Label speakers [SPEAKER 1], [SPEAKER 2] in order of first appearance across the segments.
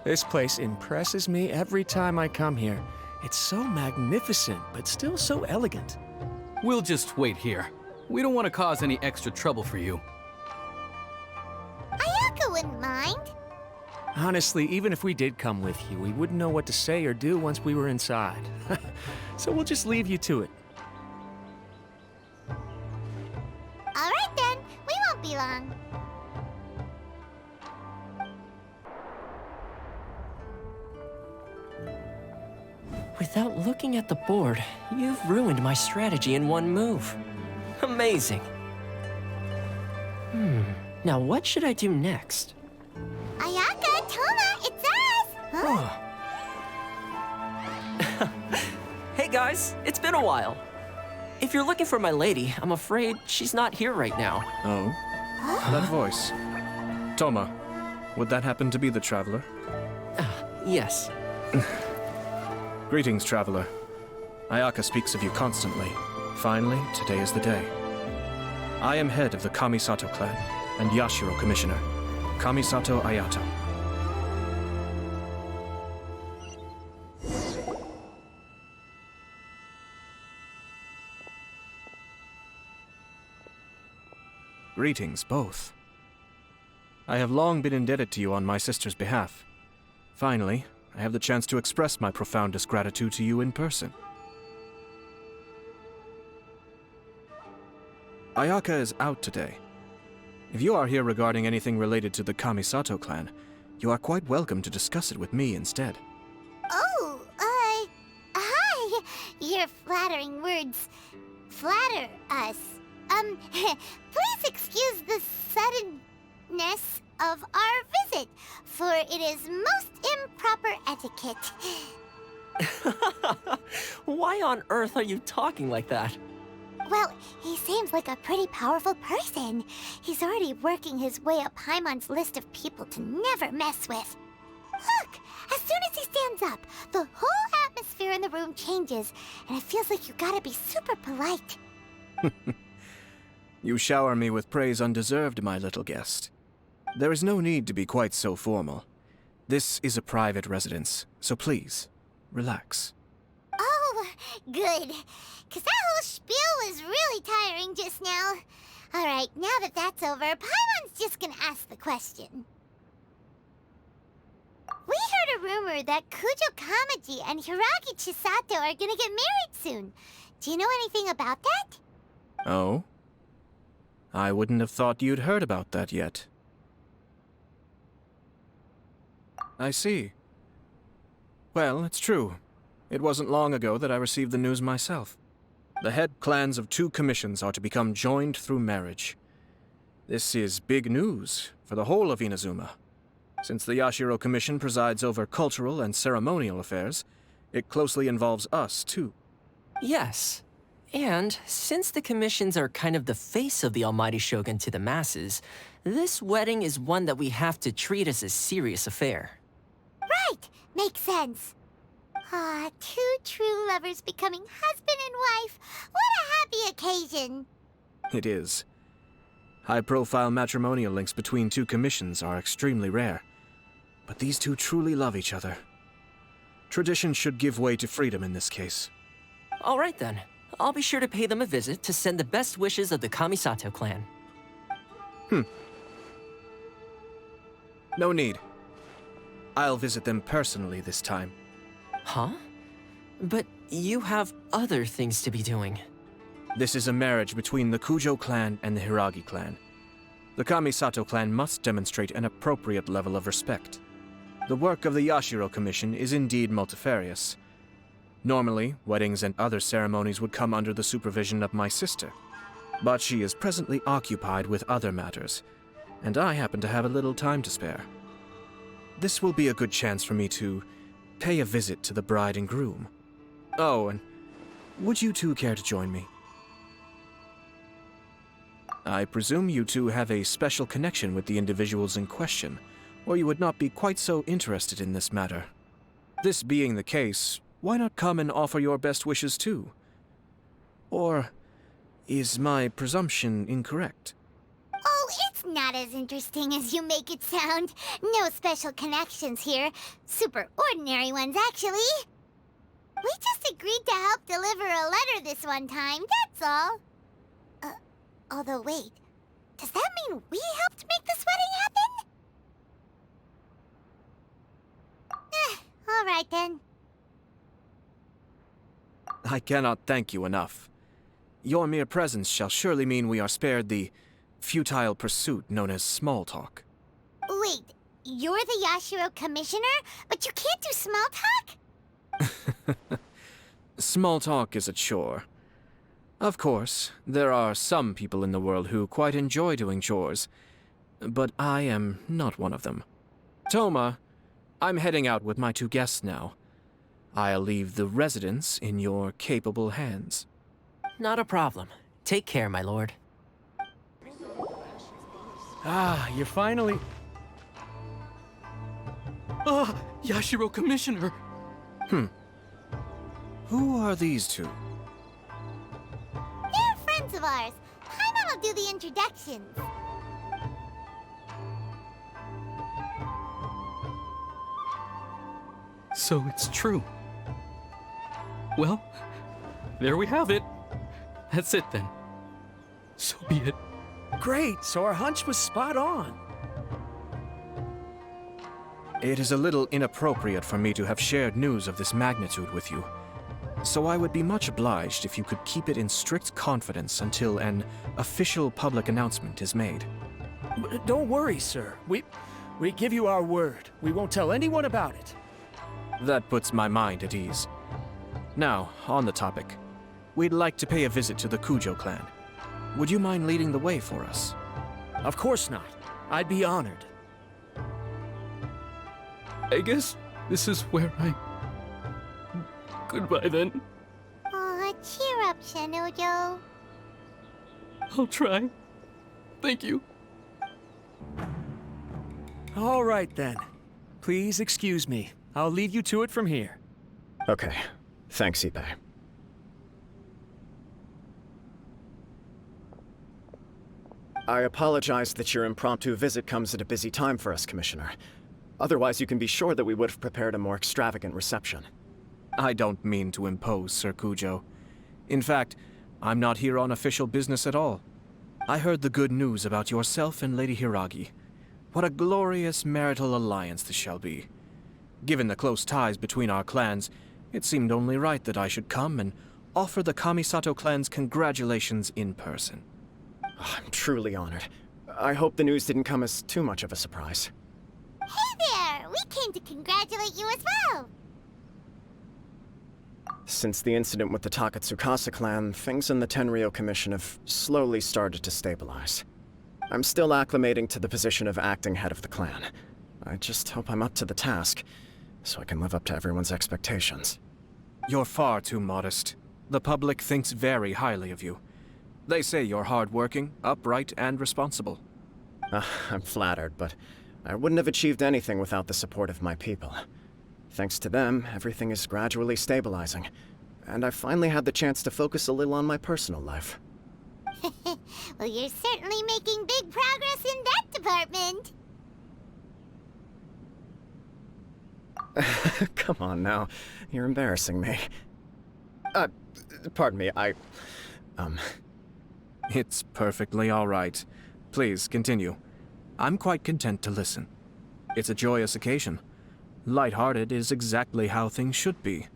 [SPEAKER 1] This place impresses me every time I come here. It's so magnificent, but still so elegant.
[SPEAKER 2] We'll just wait here. We don't want to cause any extra trouble for you.
[SPEAKER 3] Ayako wouldn't mind.
[SPEAKER 1] Honestly, even if we did come with you, we wouldn't know what to say or do once we were inside. So we'll just leave you to it.
[SPEAKER 3] Alright then, we won't be long.
[SPEAKER 4] Without looking at the board, you've ruined my strategy in one move. Amazing. Now what should I do next?
[SPEAKER 3] Ayaka, Toma, it's us! Huh?
[SPEAKER 4] Hey guys, it's been a while. If you're looking for my lady, I'm afraid she's not here right now.
[SPEAKER 1] Oh? That voice. Toma, would that happen to be the traveler?
[SPEAKER 4] Yes.
[SPEAKER 1] Greetings, traveler. Ayaka speaks of you constantly. Finally, today is the day. I am head of the Kamisato clan and Yashiro commissioner, Kamisato Ayato. Greetings, both. I have long been indebted to you on my sister's behalf. Finally, I have the chance to express my profoundest gratitude to you in person. Ayaka is out today. If you are here regarding anything related to the Kamisato clan, you are quite welcome to discuss it with me instead.
[SPEAKER 3] Oh, hi! Your flattering words flatter us. Please excuse the suddenness of our visit, for it is most improper etiquette.
[SPEAKER 4] Why on earth are you talking like that?
[SPEAKER 3] Well, he seems like a pretty powerful person. He's already working his way up Paimon's list of people to never mess with. Look, as soon as he stands up, the whole atmosphere in the room changes, and it feels like you gotta be super polite.
[SPEAKER 1] You shower me with praise undeserved, my little guest. There is no need to be quite so formal. This is a private residence, so please, relax.
[SPEAKER 3] Oh, good. 'Cause that whole spiel was really tiring just now. Alright, now that that's over, Paimon's just gonna ask the question. We heard a rumor that Kujo Kamaji and Hiragi Chisato are gonna get married soon. Do you know anything about that?
[SPEAKER 1] Oh? I wouldn't have thought you'd heard about that yet. I see. Well, it's true. It wasn't long ago that I received the news myself. The head clans of 2 commissions are to become joined through marriage. This is big news for the whole of Inazuma. Since the Yashiro Commission presides over cultural and ceremonial affairs, it closely involves us, too.
[SPEAKER 4] Yes. And since the commissions are kind of the face of the Almighty Shogun to the masses, this wedding is one that we have to treat as a serious affair.
[SPEAKER 3] Right, makes sense. Ah, 2 true lovers becoming husband and wife. What a happy occasion.
[SPEAKER 1] It is. High-profile matrimonial links between 2 commissions are extremely rare. But these 2 truly love each other. Tradition should give way to freedom in this case.
[SPEAKER 4] All right then. I'll be sure to pay them a visit to send the best wishes of the Kamisato clan.
[SPEAKER 1] No need. I'll visit them personally this time.
[SPEAKER 4] Huh? But you have other things to be doing.
[SPEAKER 1] This is a marriage between the Kujo clan and the Hiragi clan. The Kamisato clan must demonstrate an appropriate level of respect. The work of the Yashiro Commission is indeed multifarious. Normally, weddings and other ceremonies would come under the supervision of my sister. But she is presently occupied with other matters, and I happen to have a little time to spare. This will be a good chance for me to pay a visit to the bride and groom. Oh, and would you 2 care to join me? I presume you 2 have a special connection with the individuals in question, or you would not be quite so interested in this matter. This being the case, why not come and offer your best wishes too? Or is my presumption incorrect?
[SPEAKER 3] Oh, it's Not as interesting as you make it sound. No special connections here. Super ordinary ones, actually. We just agreed to help deliver a letter this one time, that's all. Although wait, does that mean we helped make this wedding happen? All right then.
[SPEAKER 1] I cannot thank you enough. Your mere presence shall surely mean we are spared the futile pursuit known as small talk.
[SPEAKER 3] Wait, you're the Yashiro commissioner, but you can't do small talk?
[SPEAKER 1] Small talk is a chore. Of course, there are some people in the world who quite enjoy doing chores, but I am not one of them. Toma, I'm heading out with my two guests now. I'll leave the residence in your capable hands.
[SPEAKER 4] Not a problem. Take care, my lord.
[SPEAKER 5] Ah, you're finally...
[SPEAKER 2] Ah, Yashiro Commissioner!
[SPEAKER 1] Who are these two?
[SPEAKER 3] They're friends of ours. Paimon will do the introductions.
[SPEAKER 2] So it's true. Well, there we have it. That's it then. So be it.
[SPEAKER 5] Great, so our hunch was spot on.
[SPEAKER 1] It is a little inappropriate for me to have shared news of this magnitude with you, so I would be much obliged if you could keep it in strict confidence until an official public announcement is made.
[SPEAKER 5] Don't worry, sir. We give you our word. We won't tell anyone about it.
[SPEAKER 1] That puts my mind at ease. Now, on the topic. We'd like to pay a visit to the Kujo clan. Would you mind leading the way for us?
[SPEAKER 5] Of course not. I'd be honored.
[SPEAKER 2] I guess this is where I... Goodbye then.
[SPEAKER 3] Aw, cheer up, Shinojo.
[SPEAKER 2] I'll try. Thank you.
[SPEAKER 5] All right then. Please excuse me. I'll lead you to it from here.
[SPEAKER 6] Okay. Thanks, Ippei. I apologize that your impromptu visit comes at a busy time for us, Commissioner. Otherwise, you can be sure that we would have prepared a more extravagant reception.
[SPEAKER 1] I don't mean to impose, Sir Kujo. In fact, I'm not here on official business at all. I heard the good news about yourself and Lady Hiragi. What a glorious marital alliance this shall be. Given the close ties between our clans, it seemed only right that I should come and offer the Kamisato clan's congratulations in person.
[SPEAKER 6] I'm truly honored. I hope the news didn't come as too much of a surprise.
[SPEAKER 3] Hey there! We came to congratulate you as well!
[SPEAKER 6] Since the incident with the Takatsukasa clan, things in the Tenryou Commission have slowly started to stabilize. I'm still acclimating to the position of acting head of the clan. I just hope I'm up to the task, so I can live up to everyone's expectations.
[SPEAKER 1] You're far too modest. The public thinks very highly of you. They say you're hardworking, upright, and responsible.
[SPEAKER 6] I'm flattered, but I wouldn't have achieved anything without the support of my people. Thanks to them, everything is gradually stabilizing, and I've finally had the chance to focus a little on my personal life.
[SPEAKER 3] Well, you're certainly making big progress in that department.
[SPEAKER 6] Come on now, you're embarrassing me. Pardon me,
[SPEAKER 1] It's perfectly all right. Please, continue. I'm quite content to listen. It's a joyous occasion. Light-hearted is exactly how things should be.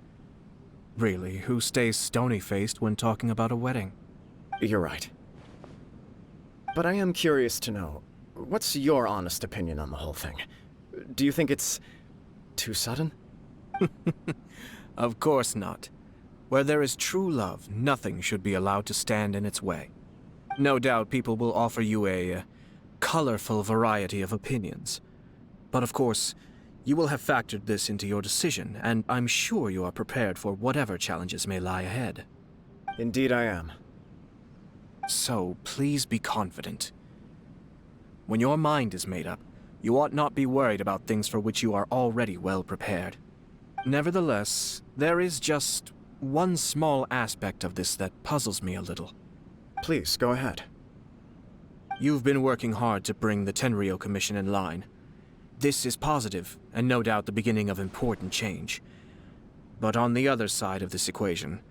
[SPEAKER 1] Really, who stays stony-faced when talking about a wedding?
[SPEAKER 6] You're right. But I am curious to know, what's your honest opinion on the whole thing? Do you think it's too sudden?
[SPEAKER 1] Of course not. Where there is true love, nothing should be allowed to stand in its way. No doubt people will offer you a colorful variety of opinions. But of course, you will have factored this into your decision, and I'm sure you are prepared for whatever challenges may lie ahead.
[SPEAKER 6] Indeed I am.
[SPEAKER 1] So, please be confident. When your mind is made up, you ought not be worried about things for which you are already well prepared. Nevertheless, there is just one small aspect of this that puzzles me a little.
[SPEAKER 6] Please, go ahead.
[SPEAKER 1] You've been working hard to bring the Tenryou Commission in line. This is positive, and no doubt the beginning of important change. But on the other side of this equation,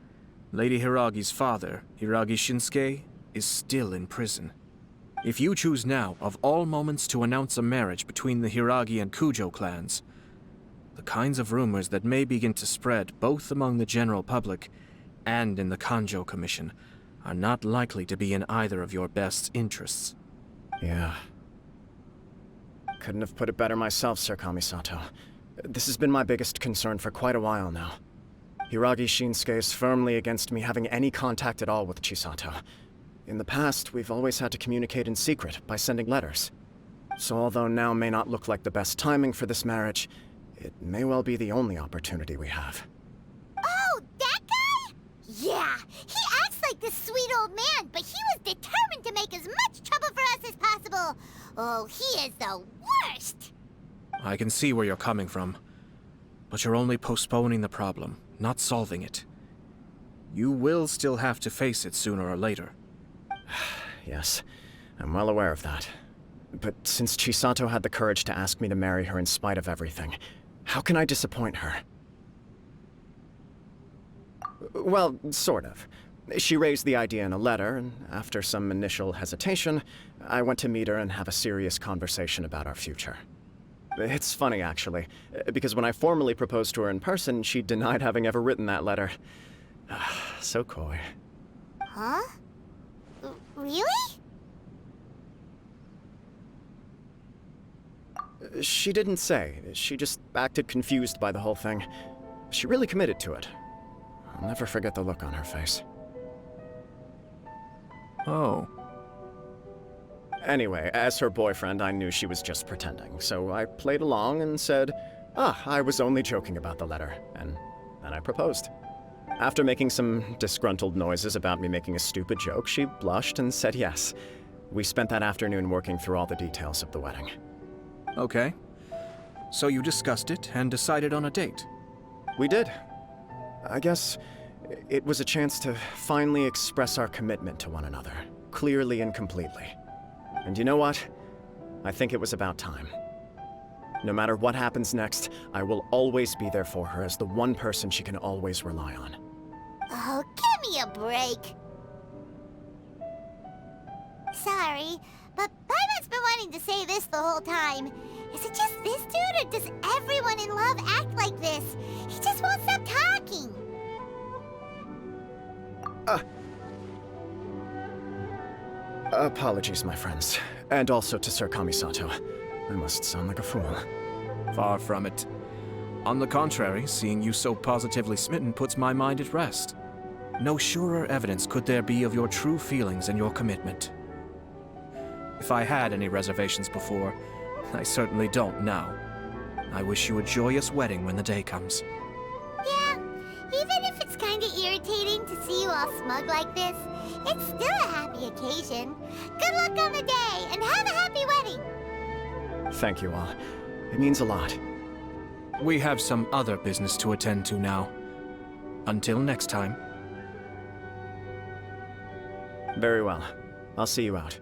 [SPEAKER 1] Lady Hiragi's father, Hiragi Shinsuke, is still in prison. If you choose now, of all moments, to announce a marriage between the Hiragi and Kujo clans, the kinds of rumors that may begin to spread both among the general public and in the Kanjo Commission are not likely to be in either of your best interests.
[SPEAKER 6] Yeah. Couldn't have put it better myself, Sir Kamisato. This has been my biggest concern for quite a while now. Hiragi Shinsuke is firmly against me having any contact at all with Chisato. In the past, we've always had to communicate in secret by sending letters. So although now may not look like the best timing for this marriage, it may well be the only opportunity we have.
[SPEAKER 3] Oh, that guy? Yeah, he acts like this sweet old man, but he was determined to make as much trouble for us as possible. Oh, he is the worst!
[SPEAKER 1] I can see where you're coming from, but you're only postponing the problem, not solving it. You will still have to face it sooner or later.
[SPEAKER 6] Yes, I'm well aware of that. But since Chisato had the courage to ask me to marry her in spite of everything, how can I disappoint her? Well, sort of. She raised the idea in a letter, and after some initial hesitation, I went to meet her and have a serious conversation about our future. It's funny, actually, because when I formally proposed to her in person, she denied having ever written that letter. So coy.
[SPEAKER 3] Huh? Really?
[SPEAKER 6] She didn't say. She just acted confused by the whole thing. She really committed to it. I'll never forget the look on her face.
[SPEAKER 1] Oh.
[SPEAKER 6] Anyway, as her boyfriend, I knew she was just pretending, so I played along and said, I was only joking about the letter, and then I proposed. After making some disgruntled noises about me making a stupid joke, she blushed and said yes. We spent that afternoon working through all the details of the wedding.
[SPEAKER 1] Okay. So you discussed it and decided on a date?
[SPEAKER 6] We did. I guess it was a chance to finally express our commitment to one another, clearly and completely. And you know what? I think it was about time. No matter what happens next, I will always be there for her as the one person she can always rely on.
[SPEAKER 3] Oh, give me a break. Sorry, but Paimon's been wanting to say this the whole time. Is it just this dude, or does everyone in love act like this? He just won't stop talking.
[SPEAKER 6] Apologies, my friends. And also to Sir Kamisato. I must sound like a fool.
[SPEAKER 1] Far from it. On the contrary, seeing you so positively smitten puts my mind at rest. No surer evidence could there be of your true feelings and your commitment. If I had any reservations before, I certainly don't now. I wish you a joyous wedding when the day comes.
[SPEAKER 3] Yeah, even if it's kinda irritating to see you all smug like this, it's still a happy occasion. Good luck on the day, and have a happy wedding!
[SPEAKER 6] Thank you all. It means a lot.
[SPEAKER 1] We have some other business to attend to now. Until next time.
[SPEAKER 6] Very well. I'll see you out.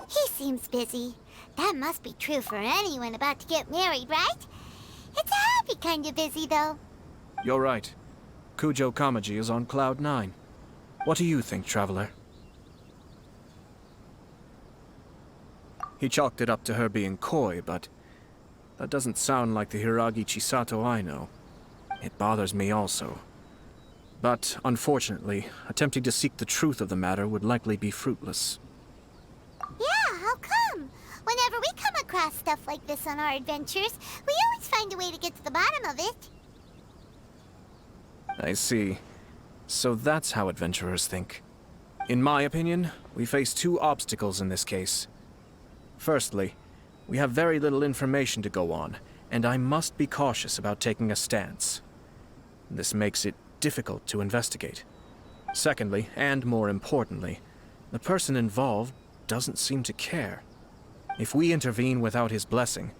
[SPEAKER 3] He seems busy. That must be true for anyone about to get married, right? It's a happy kind of busy, though.
[SPEAKER 1] You're right. Kujo Kamaji is on cloud 9. What do you think, Traveler? He chalked it up to her being coy, but that doesn't sound like the Hiragi Chisato I know. It bothers me also. But, unfortunately, attempting to seek the truth of the matter would likely be fruitless.
[SPEAKER 3] Yeah, how come? Whenever we come across stuff like this on our adventures, we always find a way to get to the bottom of it.
[SPEAKER 1] I see. So that's how adventurers think. In my opinion, we face two obstacles in this case. Firstly, we have very little information to go on, and I must be cautious about taking a stance. This makes it difficult to investigate. Secondly, and more importantly, the person involved doesn't seem to care. If we intervene without his blessing,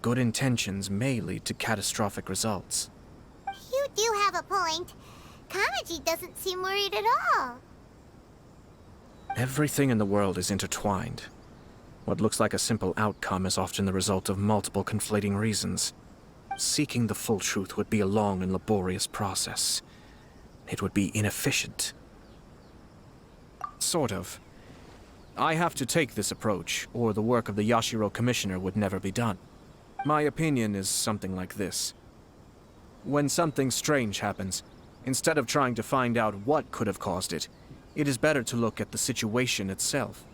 [SPEAKER 1] good intentions may lead to catastrophic results.
[SPEAKER 3] You do have a point. Kamaji doesn't seem worried at all.
[SPEAKER 1] Everything in the world is intertwined. What looks like a simple outcome is often the result of multiple conflating reasons. Seeking the full truth would be a long and laborious process. It would be inefficient. Sort of. I have to take this approach, or the work of the Yashiro Commissioner would never be done. My opinion is something like this. When something strange happens, instead of trying to find out what could have caused it, it is better to look at the situation itself.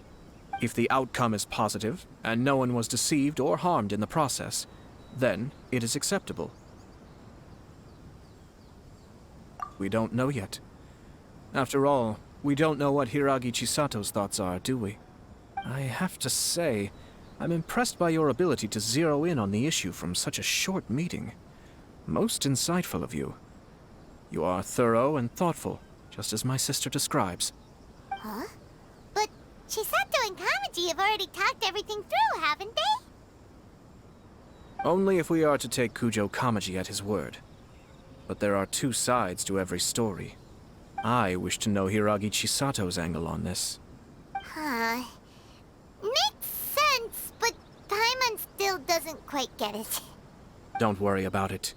[SPEAKER 1] If the outcome is positive, and no one was deceived or harmed in the process, then it is acceptable. We don't know yet. After all, we don't know what Hiragi Chisato's thoughts are, do we? I have to say, I'm impressed by your ability to zero in on the issue from such a short meeting. Most insightful of you. You are thorough and thoughtful, just as my sister describes.
[SPEAKER 3] Huh? But Chisato and Kamaji have already talked everything through, haven't they?
[SPEAKER 1] Only if we are to take Kujo Kamaji at his word. But there are two sides to every story. I wish to know Hiragi Chisato's angle on this.
[SPEAKER 3] Huh. Makes sense, but Paimon still doesn't quite get it.
[SPEAKER 1] Don't worry about it.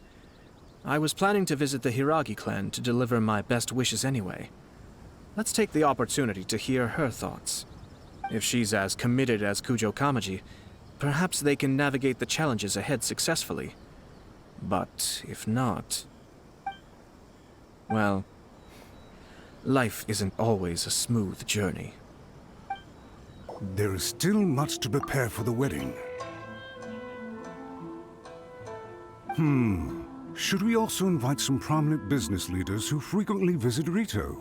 [SPEAKER 1] I was planning to visit the Hiragi clan to deliver my best wishes anyway. Let's take the opportunity to hear her thoughts. If she's as committed as Kujo Kamaji, perhaps they can navigate the challenges ahead successfully. But if not... well, life isn't always a smooth journey.
[SPEAKER 7] There is still much to prepare for the wedding. Should we also invite some prominent business leaders who frequently visit Rito?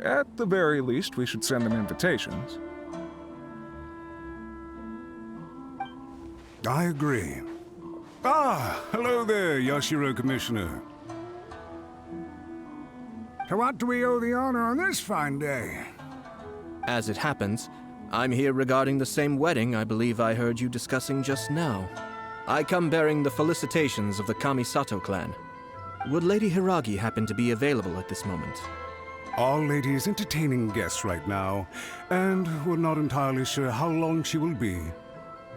[SPEAKER 8] At the very least, we should send them invitations.
[SPEAKER 7] I agree. Ah, hello there, Yashiro Commissioner. To what do we owe the honor on this fine day?
[SPEAKER 1] As it happens, I'm here regarding the same wedding I believe I heard you discussing just now. I come bearing the felicitations of the Kamisato clan. Would Lady Hiragi happen to be available at this moment?
[SPEAKER 7] Our lady is entertaining guests right now, and we're not entirely sure how long she will be.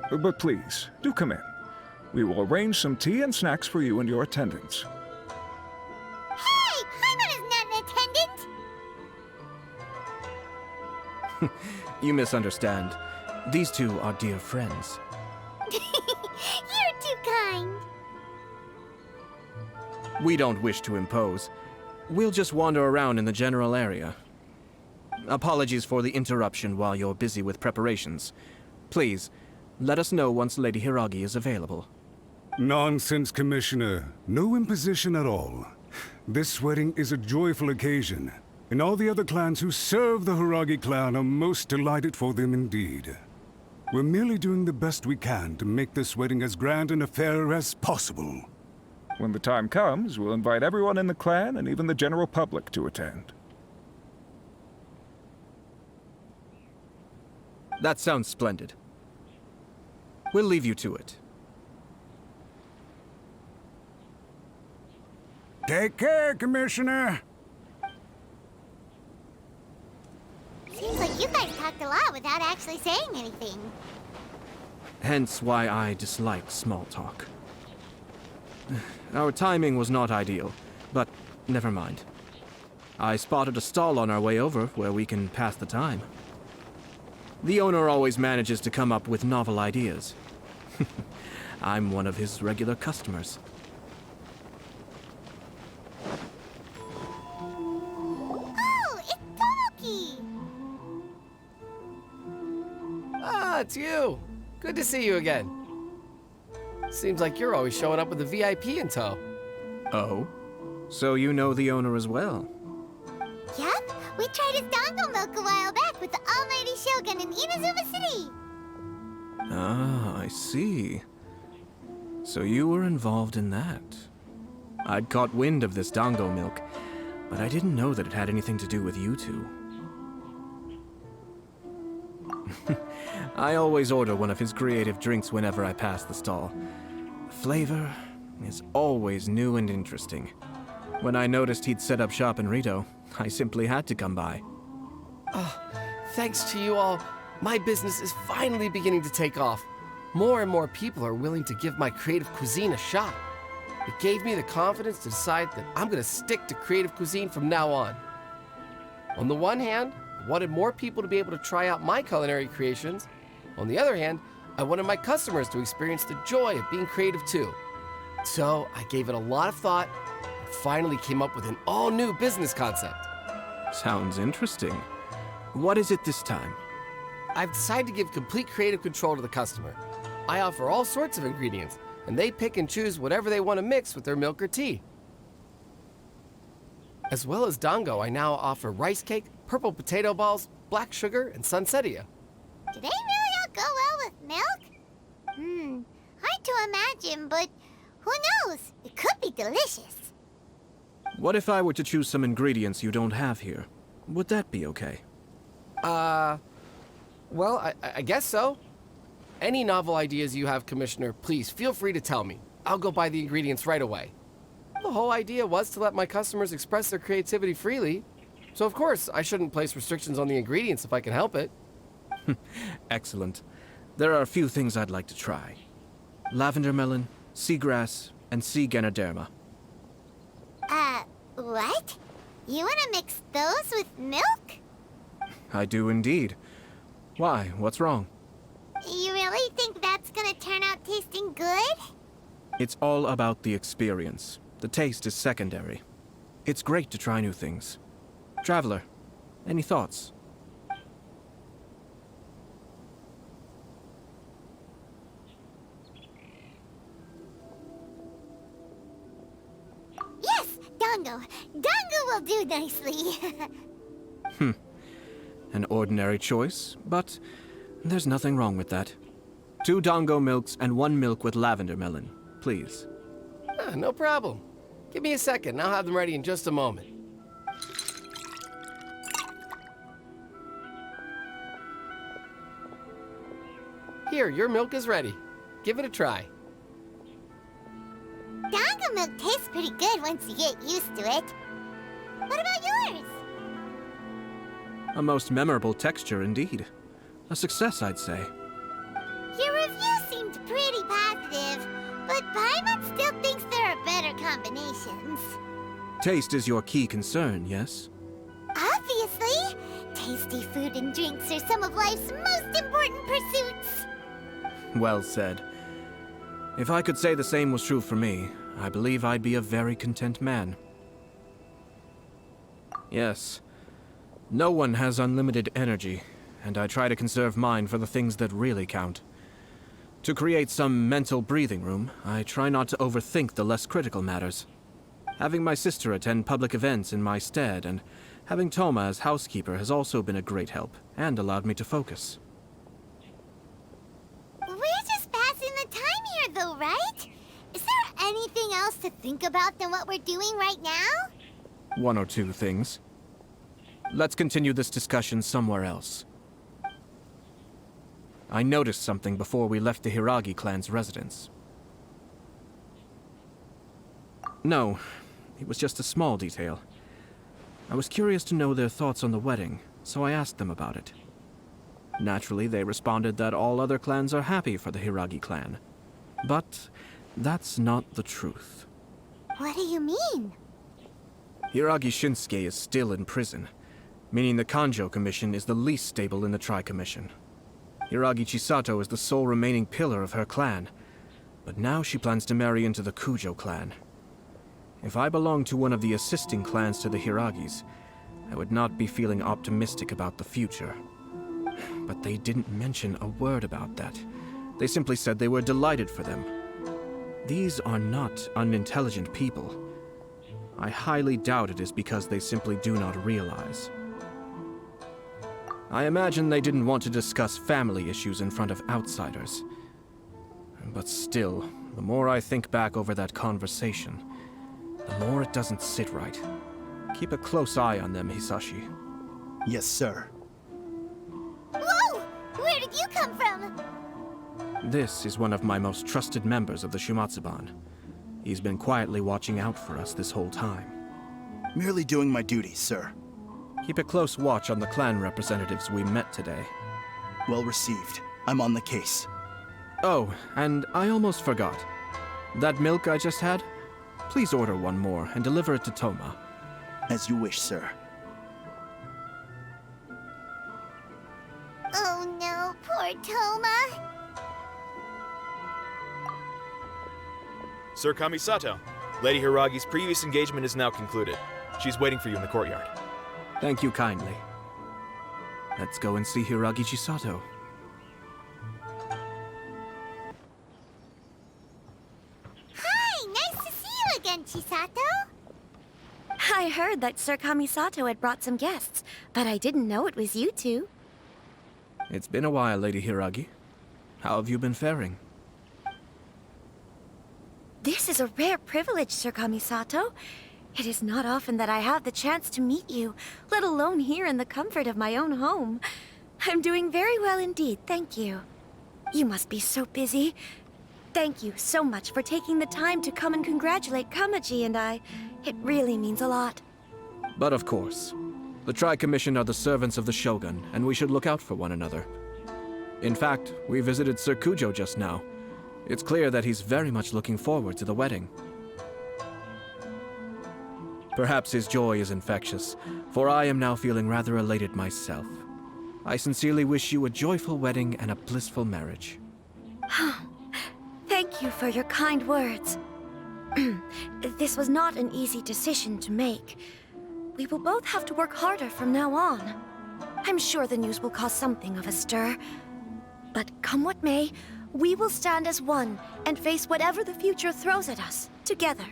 [SPEAKER 8] But please, do come in. We will arrange some tea and snacks for you and your attendants.
[SPEAKER 3] Hey! Paimon is not an attendant!
[SPEAKER 1] You misunderstand. These two are dear friends.
[SPEAKER 3] You're too kind.
[SPEAKER 1] We don't wish to impose. We'll just wander around in the general area. Apologies for the interruption while you're busy with preparations. Please, let us know once Lady Hiragi is available.
[SPEAKER 7] Nonsense, Commissioner. No imposition at all. This wedding is a joyful occasion, and all the other clans who serve the Hiragi clan are most delighted for them indeed. We're merely doing the best we can to make this wedding as grand an affair as possible.
[SPEAKER 8] When the time comes, we'll invite everyone in the clan and even the general public to attend.
[SPEAKER 1] That sounds splendid. We'll leave you to it.
[SPEAKER 7] Take care, Commissioner.
[SPEAKER 3] Seems like you guys talked a lot without actually saying anything.
[SPEAKER 1] Hence why I dislike small talk. Our timing was not ideal, but never mind. I spotted a stall on our way over where we can pass the time. The owner always manages to come up with novel ideas. I'm one of his regular customers.
[SPEAKER 3] Oh, it's Tomoki!
[SPEAKER 9] Ah, it's you. Good to see you again. Seems like you're always showing up with a VIP in tow.
[SPEAKER 1] Oh? So you know the owner as well?
[SPEAKER 3] Yep, we tried his dango milk a while back with the almighty Shogun in Inazuma City.
[SPEAKER 1] Ah, I see. So you were involved in that. I'd caught wind of this dango milk, but I didn't know that it had anything to do with you two. I always order one of his creative drinks whenever I pass the stall. The flavor is always new and interesting. When I noticed he'd set up shop in Rito, I simply had to come by.
[SPEAKER 9] Thanks to you all, my business is finally beginning to take off. More and more people are willing to give my creative cuisine a shot. It gave me the confidence to decide that I'm gonna stick to creative cuisine from now on. On the one hand, I wanted more people to be able to try out my culinary creations. On the other hand, I wanted my customers to experience the joy of being creative too. So I gave it a lot of thought and finally came up with an all-new business concept.
[SPEAKER 1] Sounds interesting. What is it this time?
[SPEAKER 9] I've decided to give complete creative control to the customer. I offer all sorts of ingredients, and they pick and choose whatever they want to mix with their milk or tea. As well as dango, I now offer rice cake, purple potato balls, black sugar, and sunsettia.
[SPEAKER 3] Do they really all go well with milk? Hard to imagine, but who knows? It could be delicious.
[SPEAKER 1] What if I were to choose some ingredients you don't have here? Would that be okay?
[SPEAKER 9] Well, I guess so. Any novel ideas you have, Commissioner, please feel free to tell me. I'll go buy the ingredients right away. The whole idea was to let my customers express their creativity freely. So of course, I shouldn't place restrictions on the ingredients if I can help it.
[SPEAKER 1] Excellent. There are a few things I'd like to try. Lavender melon, seagrass, and sea ganoderma.
[SPEAKER 3] What? You wanna mix those with milk?
[SPEAKER 1] I do indeed. Why? What's wrong?
[SPEAKER 3] You really think that's gonna turn out tasting good?
[SPEAKER 1] It's all about the experience. The taste is secondary. It's great to try new things. Traveler, any thoughts?
[SPEAKER 3] Yes, dango. Dango will do nicely.
[SPEAKER 1] An ordinary choice, but there's nothing wrong with that. 2 dango milks and 1 milk with lavender melon, please.
[SPEAKER 9] No problem. Give me a second, I'll have them ready in just a moment. Here, your milk is ready. Give it a try.
[SPEAKER 3] Dango milk tastes pretty good once you get used to it. What about yours?
[SPEAKER 1] A most memorable texture indeed. A success, I'd say.
[SPEAKER 3] Your review seemed pretty positive, but Paimon still thinks there are better combinations.
[SPEAKER 1] Taste is your key concern, yes?
[SPEAKER 3] Obviously! Tasty food and drinks are some of life's most important pursuits.
[SPEAKER 1] Well said. If I could say the same was true for me, I believe I'd be a very content man. Yes. No one has unlimited energy, and I try to conserve mine for the things that really count. To create some mental breathing room, I try not to overthink the less critical matters. Having my sister attend public events in my stead, and having Toma as housekeeper has also been a great help, and allowed me to focus.
[SPEAKER 3] We're just passing the time here, though, right? Is there anything else to think about than what we're doing right now?
[SPEAKER 1] 1 or 2 things. Let's continue this discussion somewhere else. I noticed something before we left the Hiragi clan's residence. No, it was just a small detail. I was curious to know their thoughts on the wedding, so I asked them about it. Naturally, they responded that all other clans are happy for the Hiragi clan. But that's not the truth.
[SPEAKER 3] What do you mean?
[SPEAKER 1] Hiragi Shinsuke is still in prison, meaning the Kanjo Commission is the least stable in the Tri-Commission. Hiragi Chisato is the sole remaining pillar of her clan, but now she plans to marry into the Kujo clan. If I belonged to one of the assisting clans to the Hiragis, I would not be feeling optimistic about the future. But they didn't mention a word about that. They simply said they were delighted for them. These are not unintelligent people. I highly doubt it is because they simply do not realize. I imagine they didn't want to discuss family issues in front of outsiders. But still, the more I think back over that conversation, the more it doesn't sit right. Keep a close eye on them, Hisashi.
[SPEAKER 10] Yes, sir.
[SPEAKER 3] Whoa! Where did you come from?
[SPEAKER 1] This is one of my most trusted members of the Shumatsuban. He's been quietly watching out for us this whole time.
[SPEAKER 10] Merely doing my duty, sir.
[SPEAKER 1] Keep a close watch on the clan representatives we met today.
[SPEAKER 10] Well received. I'm on the case.
[SPEAKER 1] Oh, and I almost forgot. That milk I just had? Please order one more and deliver it to Toma.
[SPEAKER 10] As you wish, sir.
[SPEAKER 3] Oh no, poor Toma.
[SPEAKER 11] Sir Kamisato, Lady Hiragi's previous engagement is now concluded. She's waiting for you in the courtyard.
[SPEAKER 1] Thank you kindly. Let's go and see Hiragi Chisato.
[SPEAKER 3] Hi, nice to see you again, Chisato.
[SPEAKER 12] I heard that Sir Kamisato had brought some guests, but I didn't know it was you two.
[SPEAKER 1] It's been a while, Lady Hiragi. How have you been faring?
[SPEAKER 12] This is a rare privilege, Sir Kamisato. It is not often that I have the chance to meet you, let alone here in the comfort of my own home. I'm doing very well indeed, thank you. You must be so busy. Thank you so much for taking the time to come and congratulate Kamaji and I. It really means a lot.
[SPEAKER 1] But of course. The Tri-Commission are the servants of the Shogun, and we should look out for one another. In fact, we visited Sir Kujo just now. It's clear that he's very much looking forward to the wedding. Perhaps his joy is infectious, for I am now feeling rather elated myself. I sincerely wish you a joyful wedding and a blissful marriage.
[SPEAKER 12] Thank you for your kind words. This was not an easy decision to make. We will both have to work harder from now on. I'm sure the news will cause something of a stir. But come what may, we will stand as one and face whatever the future throws at us, together.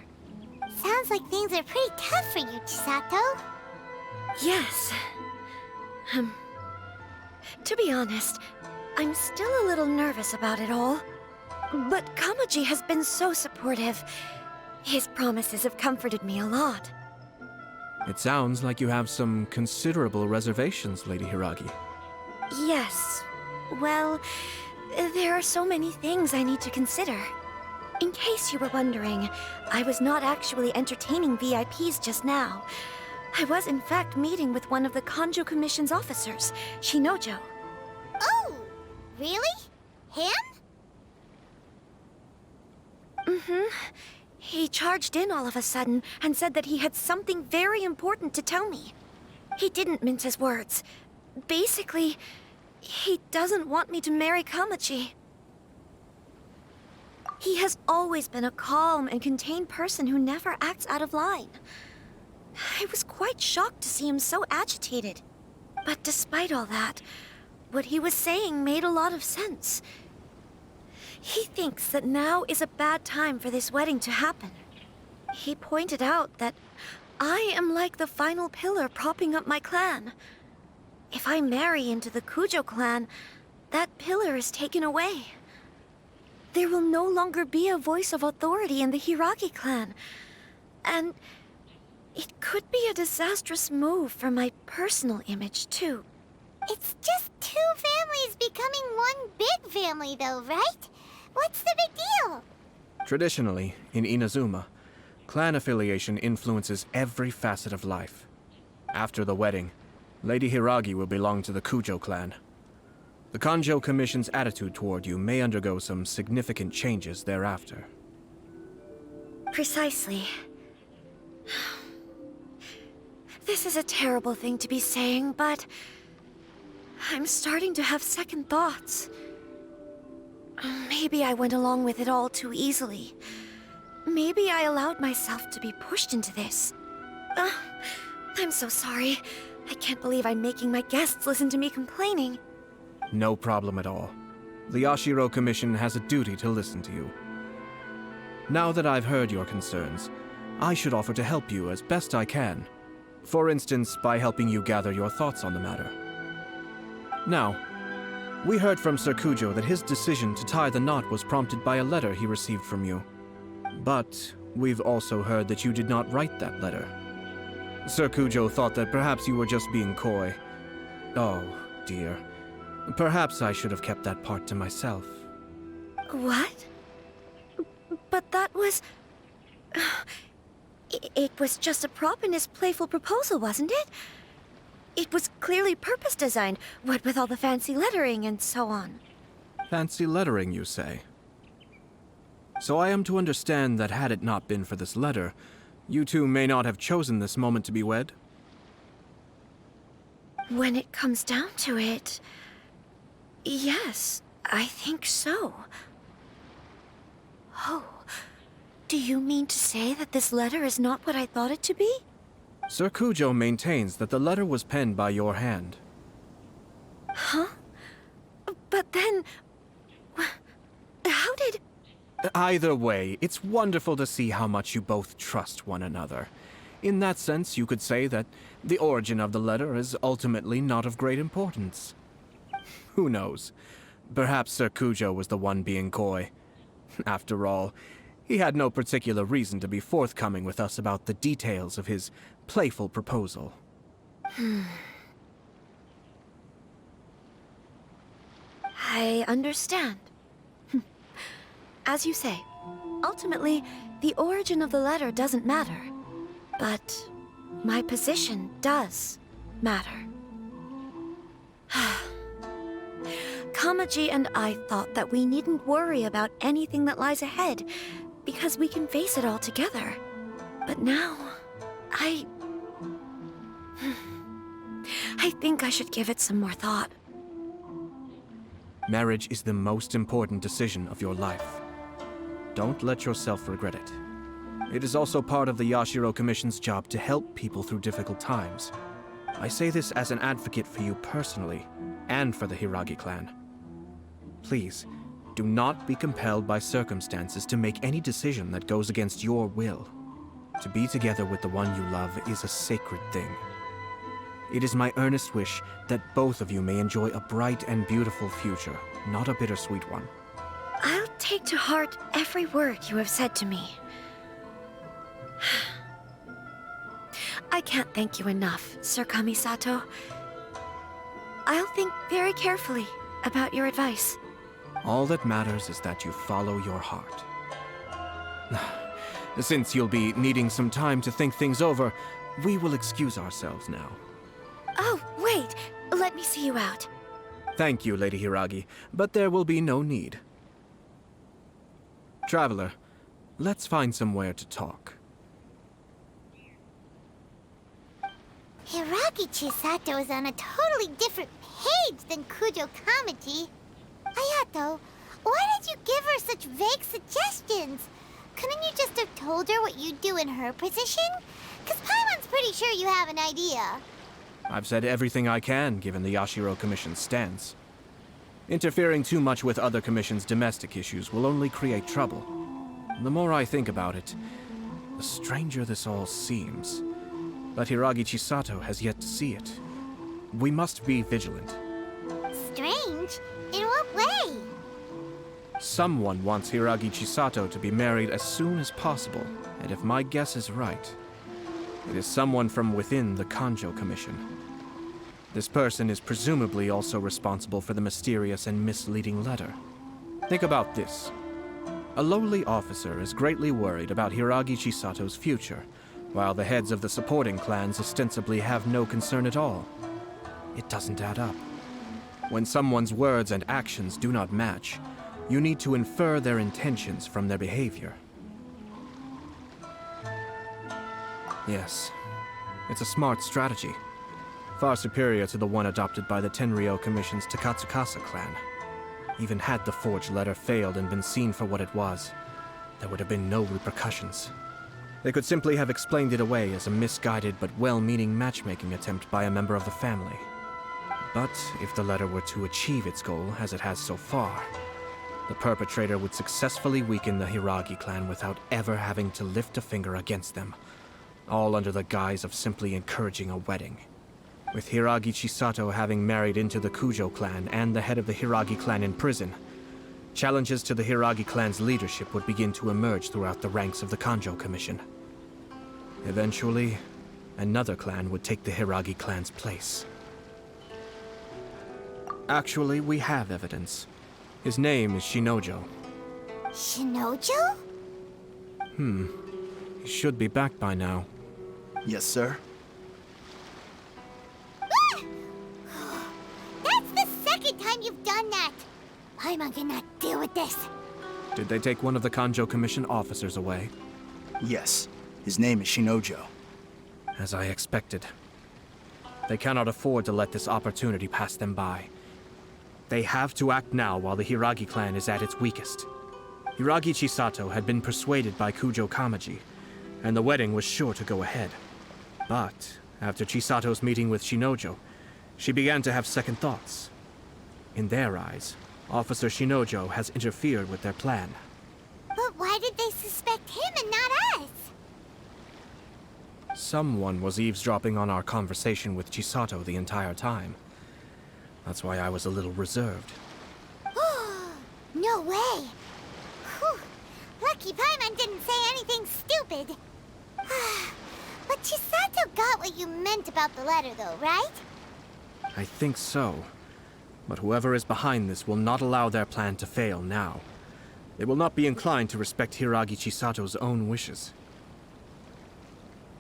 [SPEAKER 3] Sounds like things are pretty tough for you, Chisato.
[SPEAKER 12] Yes. To be honest, I'm still a little nervous about it all. But Kamaji has been so supportive. His promises have comforted me a lot.
[SPEAKER 1] It sounds like you have some considerable reservations, Lady Hiragi.
[SPEAKER 12] Yes. Well, there are so many things I need to consider. In case you were wondering, I was not actually entertaining VIPs just now. I was in fact meeting with one of the Kanjo Commission's officers, Shinojo.
[SPEAKER 3] Oh, really? Him?
[SPEAKER 12] Mm-hmm. He charged in all of a sudden and said that he had something very important to tell me. He didn't mince his words. Basically, he doesn't want me to marry Kamaji. He has always been a calm and contained person who never acts out of line. I was quite shocked to see him so agitated. But despite all that, what he was saying made a lot of sense. He thinks that now is a bad time for this wedding to happen. He pointed out that I am like the final pillar propping up my clan. If I marry into the Kujo clan, that pillar is taken away. There will no longer be a voice of authority in the Hiragi clan. And it could be a disastrous move for my personal image, too.
[SPEAKER 3] It's just two families becoming one big family, though, right? What's the big deal?
[SPEAKER 1] Traditionally, in Inazuma, clan affiliation influences every facet of life. After the wedding, Lady Hiragi will belong to the Kujo clan. The Kanjo Commission's attitude toward you may undergo some significant changes thereafter.
[SPEAKER 12] Precisely. This is a terrible thing to be saying, but I'm starting to have second thoughts. Maybe I went along with it all too easily. Maybe I allowed myself to be pushed into this. I'm so sorry. I can't believe I'm making my guests listen to me complaining.
[SPEAKER 1] No problem at all. The Yashiro Commission has a duty to listen to you. Now that I've heard your concerns, I should offer to help you as best I can. For instance, by helping you gather your thoughts on the matter. Now, we heard from Sir Kujo that his decision to tie the knot was prompted by a letter he received from you. But we've also heard that you did not write that letter. Sir Kujo thought that perhaps you were just being coy. Oh, dear. Perhaps I should have kept that part to myself.
[SPEAKER 12] What? But that was... It was just a prop in his playful proposal, wasn't it? It was clearly purpose designed, what with all the fancy lettering and so on.
[SPEAKER 1] Fancy lettering, you say? So I am to understand that had it not been for this letter, you two may not have chosen this moment to be wed?
[SPEAKER 12] When it comes down to it... yes, I think so. Oh, do you mean to say that this letter is not what I thought it to be?
[SPEAKER 1] Sir Kujo maintains that the letter was penned by your hand.
[SPEAKER 12] Huh? But then... how did...
[SPEAKER 1] Either way, it's wonderful to see how much you both trust one another. In that sense, you could say that the origin of the letter is ultimately not of great importance. Who knows? Perhaps Sir Kujo was the one being coy. After all, he had no particular reason to be forthcoming with us about the details of his playful proposal.
[SPEAKER 12] I understand. As you say, ultimately, the origin of the letter doesn't matter. But my position does matter. Kamaji and I thought that we needn't worry about anything that lies ahead, because we can face it all together. But now, I think I should give it some more thought.
[SPEAKER 1] Marriage is the most important decision of your life. Don't let yourself regret it. It is also part of the Yashiro Commission's job to help people through difficult times. I say this as an advocate for you personally, and for the Hiragi clan. Please, do not be compelled by circumstances to make any decision that goes against your will. To be together with the one you love is a sacred thing. It is my earnest wish that both of you may enjoy a bright and beautiful future, not a bittersweet one.
[SPEAKER 12] I'll take to heart every word you have said to me. I can't thank you enough, Sir Kamisato. I'll think very carefully about your advice.
[SPEAKER 1] All that matters is that you follow your heart. Since you'll be needing some time to think things over, we will excuse ourselves now.
[SPEAKER 12] Oh, wait! Let me see you out.
[SPEAKER 1] Thank you, Lady Hiragi, but there will be no need. Traveler, let's find somewhere to talk.
[SPEAKER 3] Hiragi Chisato is on a totally different page than Kujo Kamaji. Ayato, why did you give her such vague suggestions? Couldn't you just have told her what you'd do in her position? Because Paimon's pretty sure you have an idea.
[SPEAKER 1] I've said everything I can, given the Yashiro Commission's stance. Interfering too much with other commissions' domestic issues will only create trouble. The more I think about it, the stranger this all seems. But Hiragi Chisato has yet to see it. We must be vigilant.
[SPEAKER 3] Strange? In what way?
[SPEAKER 1] Someone wants Hiragi Chisato to be married as soon as possible, and if my guess is right, it is someone from within the Kanjo Commission. This person is presumably also responsible for the mysterious and misleading letter. Think about this. A lowly officer is greatly worried about Hiragi Chisato's future, while the heads of the supporting clans ostensibly have no concern at all. It doesn't add up. When someone's words and actions do not match, you need to infer their intentions from their behavior. Yes, it's a smart strategy. Far superior to the one adopted by the Tenryou Commission's Takatsukasa clan. Even had the forged letter failed and been seen for what it was, there would have been no repercussions. They could simply have explained it away as a misguided but well-meaning matchmaking attempt by a member of the family. But if the letter were to achieve its goal, as it has so far, the perpetrator would successfully weaken the Hiragi clan without ever having to lift a finger against them, all under the guise of simply encouraging a wedding. With Hiragi Chisato having married into the Kujo clan and the head of the Hiragi clan in prison, challenges to the Hiragi clan's leadership would begin to emerge throughout the ranks of the Kanjo Commission. Eventually, another clan would take the Hiragi clan's place. Actually, we have evidence. His name is Shinojo.
[SPEAKER 3] Shinojo?
[SPEAKER 1] He should be back by now.
[SPEAKER 10] Yes, sir.
[SPEAKER 3] That's the second time you've done that! Paimon cannot deal with this.
[SPEAKER 1] Did they take one of the Kanjo Commission officers away?
[SPEAKER 10] Yes. His name is Shinojo.
[SPEAKER 1] As I expected. They cannot afford to let this opportunity pass them by. They have to act now while the Hiragi clan is at its weakest. Hiragi Chisato had been persuaded by Kujo Kamaji, and the wedding was sure to go ahead. But, after Chisato's meeting with Shinojo, she began to have second thoughts. In their eyes, Officer Shinojo has interfered with their plan.
[SPEAKER 3] But why did they suspect him and not us?
[SPEAKER 1] Someone was eavesdropping on our conversation with Chisato the entire time. That's why I was a little reserved.
[SPEAKER 3] No way! Whew. Lucky Paimon didn't say anything stupid. But Chisato got what you meant about the letter though, right?
[SPEAKER 1] I think so. But whoever is behind this will not allow their plan to fail now. They will not be inclined to respect Hiragi Chisato's own wishes.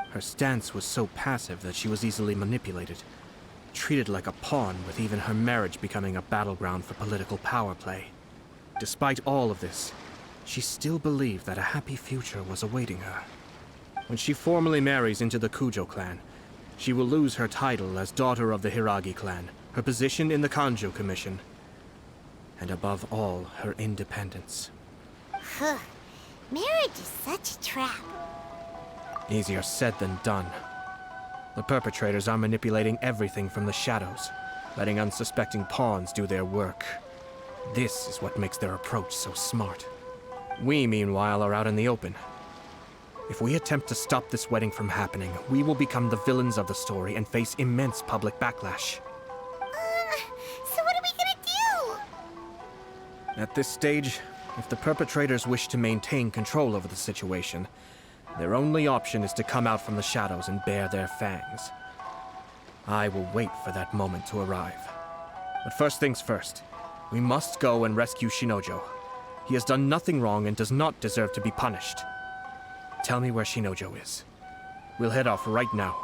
[SPEAKER 1] Her stance was so passive that she was easily manipulated, treated like a pawn, with even her marriage becoming a battleground for political power play. Despite all of this, she still believed that a happy future was awaiting her. When she formally marries into the Kujo clan, she will lose her title as daughter of the Hiragi clan, her position in the Kanjo Commission, and above all, her independence.
[SPEAKER 3] Marriage is such a trap.
[SPEAKER 1] Easier said than done. The perpetrators are manipulating everything from the shadows, letting unsuspecting pawns do their work. This is what makes their approach so smart. We, meanwhile, are out in the open. If we attempt to stop this wedding from happening, we will become the villains of the story and face immense public backlash.
[SPEAKER 3] So what are we gonna do?
[SPEAKER 1] At this stage, if the perpetrators wish to maintain control over the situation, their only option is to come out from the shadows and bare their fangs. I will wait for that moment to arrive. But first things first, we must go and rescue Shinojo. He has done nothing wrong and does not deserve to be punished. Tell me where Shinojo is. We'll head off right now.